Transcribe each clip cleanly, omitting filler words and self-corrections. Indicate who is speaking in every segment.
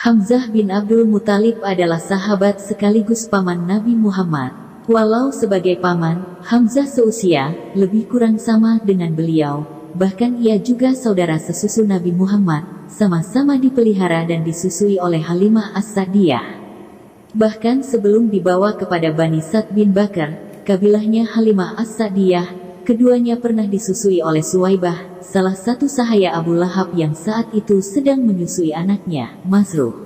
Speaker 1: Hamzah bin Abdul Muthalib adalah sahabat sekaligus paman Nabi Muhammad. Walau sebagai paman, Hamzah seusia, lebih kurang sama dengan beliau. Bahkan ia juga saudara sesusu Nabi Muhammad, sama-sama dipelihara dan disusui oleh Halimah As-Sa'diyah. Bahkan sebelum dibawa kepada Bani Sa'd bin Bakar, kabilahnya Halimah As-Sa'diyah, keduanya pernah disusui oleh Suwaibah, salah satu sahaya Abu Lahab yang saat itu sedang menyusui anaknya, Masruh.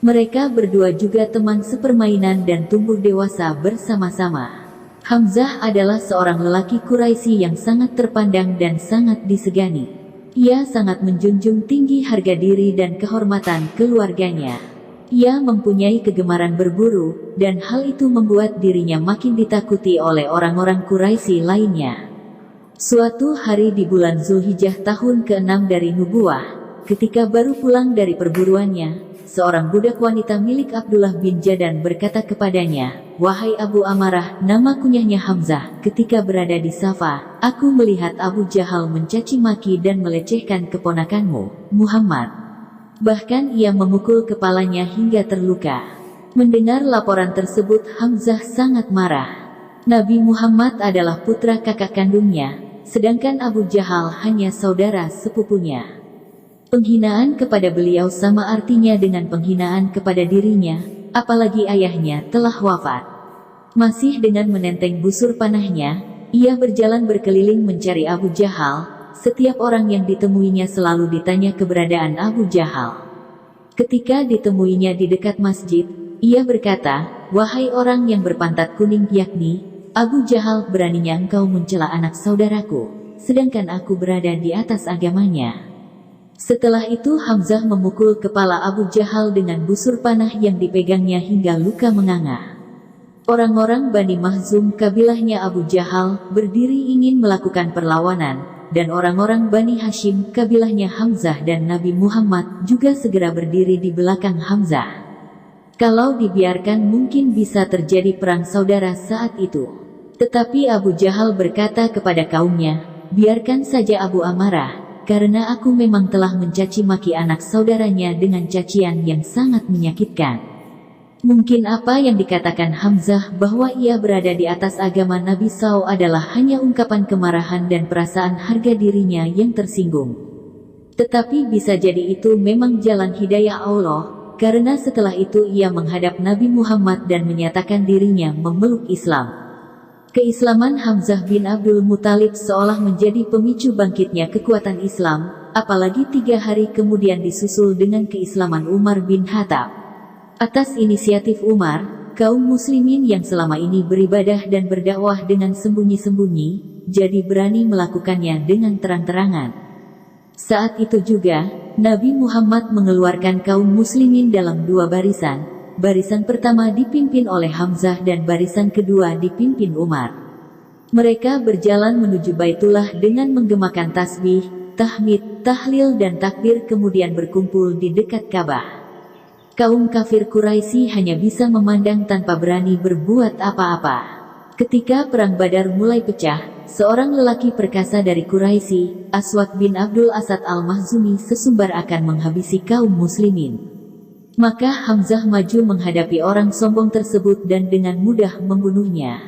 Speaker 1: Mereka berdua juga teman sepermainan dan tumbuh dewasa bersama-sama. Hamzah adalah seorang lelaki Quraisy yang sangat terpandang dan sangat disegani. Ia sangat menjunjung tinggi harga diri dan kehormatan keluarganya. Ia mempunyai kegemaran berburu, dan hal itu membuat dirinya makin ditakuti oleh orang-orang Quraisy lainnya. Suatu hari di bulan Zulhijjah tahun ke-6 dari Nubuwah, ketika baru pulang dari perburuannya, seorang budak wanita milik Abdullah bin Jadan berkata kepadanya, "Wahai Abu Amarah," nama kunyahnya Hamzah, "ketika berada di Safa, aku melihat Abu Jahal mencaci maki dan melecehkan keponakanmu, Muhammad. Bahkan ia memukul kepalanya hingga terluka." Mendengar laporan tersebut, Hamzah sangat marah. Nabi Muhammad adalah putra kakak kandungnya, sedangkan Abu Jahal hanya saudara sepupunya. Penghinaan kepada beliau sama artinya dengan penghinaan kepada dirinya, apalagi ayahnya telah wafat. Masih dengan menenteng busur panahnya, ia berjalan berkeliling mencari Abu Jahal. Setiap orang yang ditemuinya selalu ditanya keberadaan Abu Jahal. Ketika ditemuinya di dekat masjid, ia berkata, "Wahai orang yang berpantat kuning, yakni Abu Jahal, beraninya engkau mencela anak saudaraku, sedangkan aku berada di atas agamanya." Setelah itu Hamzah memukul kepala Abu Jahal dengan busur panah yang dipegangnya hingga luka menganga. Orang-orang Bani Mahzum, kabilahnya Abu Jahal, berdiri ingin melakukan perlawanan, dan orang-orang Bani Hashim, kabilahnya Hamzah dan Nabi Muhammad, juga segera berdiri di belakang Hamzah. Kalau dibiarkan mungkin bisa terjadi perang saudara saat itu. Tetapi Abu Jahal berkata kepada kaumnya, "Biarkan saja Abu Amarah, karena aku memang telah mencaci maki anak saudaranya dengan cacian yang sangat menyakitkan." Mungkin apa yang dikatakan Hamzah bahwa ia berada di atas agama Nabi SAW adalah hanya ungkapan kemarahan dan perasaan harga dirinya yang tersinggung. Tetapi bisa jadi itu memang jalan hidayah Allah, karena setelah itu ia menghadap Nabi Muhammad dan menyatakan dirinya memeluk Islam. Keislaman Hamzah bin Abdul Muthalib seolah menjadi pemicu bangkitnya kekuatan Islam, apalagi 3 hari kemudian disusul dengan keislaman Umar bin Khattab. Atas inisiatif Umar, kaum muslimin yang selama ini beribadah dan berdakwah dengan sembunyi-sembunyi, jadi berani melakukannya dengan terang-terangan. Saat itu juga, Nabi Muhammad mengeluarkan kaum muslimin dalam 2 barisan. Barisan pertama dipimpin oleh Hamzah dan barisan kedua dipimpin Umar. Mereka berjalan menuju Baitullah dengan menggemakan tasbih, tahmid, tahlil dan takbir, kemudian berkumpul di dekat Ka'bah. Kaum kafir Quraisy hanya bisa memandang tanpa berani berbuat apa-apa. Ketika perang Badar mulai pecah, seorang lelaki perkasa dari Quraisy, Aswad bin Abdul Asad al-Mahzumi, sesumbar akan menghabisi kaum muslimin. Maka Hamzah maju menghadapi orang sombong tersebut dan dengan mudah membunuhnya.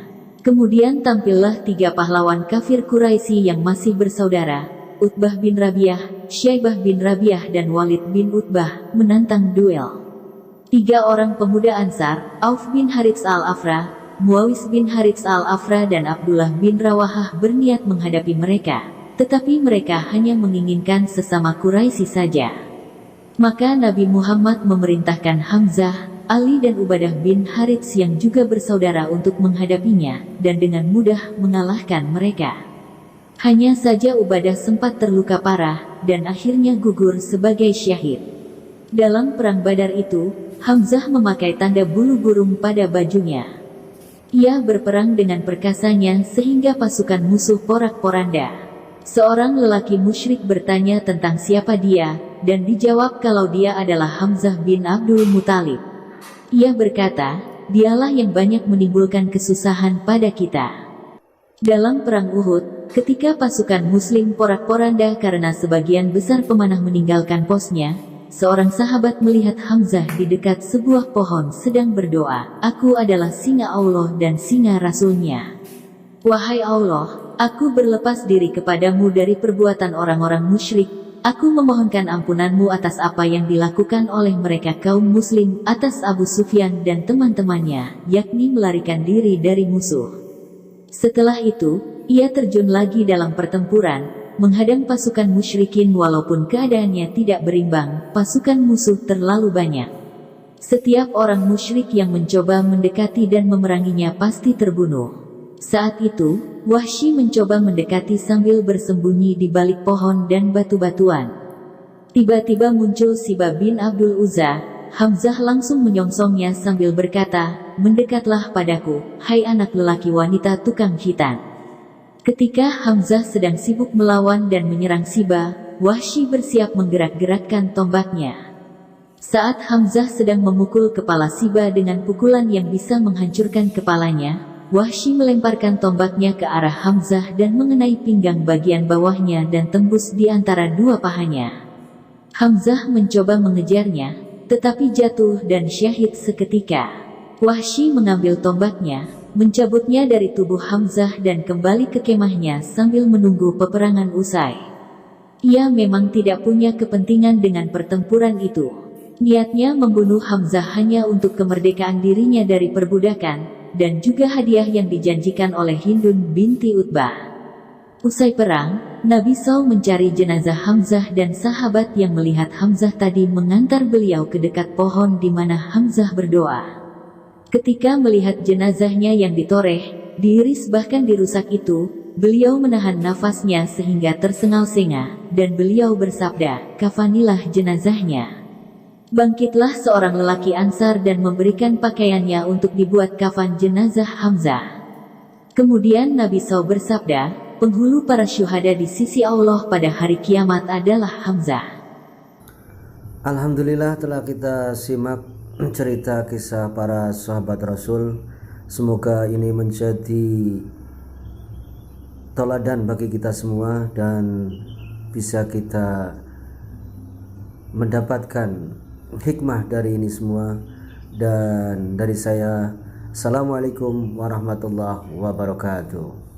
Speaker 1: Kemudian tampillah 3 pahlawan kafir Quraisy yang masih bersaudara, Utbah bin Rabi'ah, Syaibah bin Rabi'ah dan Walid bin Utbah, menantang duel. 3 orang pemuda Ansar, Auf bin Harits al-Afra, Muawis bin Harits al-Afra dan Abdullah bin Rawahah, berniat menghadapi mereka, tetapi mereka hanya menginginkan sesama Quraisy saja. Maka Nabi Muhammad memerintahkan Hamzah, Ali dan Ubadah bin Harits yang juga bersaudara untuk menghadapinya, dan dengan mudah mengalahkan mereka. Hanya saja Ubadah sempat terluka parah, dan akhirnya gugur sebagai syahid. Dalam perang Badar itu, Hamzah memakai tanda bulu burung pada bajunya. Ia berperang dengan perkasanya sehingga pasukan musuh porak-poranda. Seorang lelaki musyrik bertanya tentang siapa dia, dan dijawab kalau dia adalah Hamzah bin Abdul Muthalib. Ia berkata, "Dialah yang banyak menimbulkan kesusahan pada kita." Dalam perang Uhud, ketika pasukan muslim porak-poranda karena sebagian besar pemanah meninggalkan posnya, seorang sahabat melihat Hamzah di dekat sebuah pohon sedang berdoa, "Aku adalah singa Allah dan singa Rasul-Nya. Wahai Allah, aku berlepas diri kepadamu dari perbuatan orang-orang musyrik. Aku memohonkan ampunan-Mu atas apa yang dilakukan oleh mereka kaum muslim atas Abu Sufyan dan teman-temannya, yakni melarikan diri dari musuh." Setelah itu, ia terjun lagi dalam pertempuran, menghadang pasukan musyrikin walaupun keadaannya tidak berimbang, pasukan musuh terlalu banyak. Setiap orang musyrik yang mencoba mendekati dan memeranginya pasti terbunuh. Saat itu, Wahsy mencoba mendekati sambil bersembunyi di balik pohon dan batu-batuan. Tiba-tiba muncul Sibah bin Abdul Uzza. Hamzah langsung menyongsongnya sambil berkata, "Mendekatlah padaku, hai anak lelaki wanita tukang khitan." Ketika Hamzah sedang sibuk melawan dan menyerang Sibah, Wahsy bersiap menggerak-gerakkan tombaknya. Saat Hamzah sedang memukul kepala Sibah dengan pukulan yang bisa menghancurkan kepalanya, Wahsy melemparkan tombaknya ke arah Hamzah dan mengenai pinggang bagian bawahnya dan tembus di antara dua pahanya. Hamzah mencoba mengejarnya, tetapi jatuh dan syahid seketika. Wahsy mengambil tombaknya, mencabutnya dari tubuh Hamzah dan kembali ke kemahnya sambil menunggu peperangan usai. Ia memang tidak punya kepentingan dengan pertempuran itu. Niatnya membunuh Hamzah hanya untuk kemerdekaan dirinya dari perbudakan, dan juga hadiah yang dijanjikan oleh Hindun binti Utbah. Usai perang, Nabi SAW mencari jenazah Hamzah dan sahabat yang melihat Hamzah tadi mengantar beliau ke dekat pohon di mana Hamzah berdoa. Ketika melihat jenazahnya yang ditoreh, diiris bahkan dirusak itu, beliau menahan nafasnya sehingga tersengal-sengal, dan beliau bersabda, "Kafanilah jenazahnya." Bangkitlah seorang lelaki Ansar dan memberikan pakaiannya untuk dibuat kafan jenazah Hamzah. Kemudian Nabi SAW bersabda, "Penghulu para syuhada di sisi Allah pada hari kiamat adalah Hamzah."
Speaker 2: Alhamdulillah telah kita simak cerita kisah para sahabat Rasul. Semoga ini menjadi teladan bagi kita semua dan bisa kita mendapatkan hikmah dari ini semua. Dan dari saya, Assalamualaikum warahmatullahi wabarakatuh.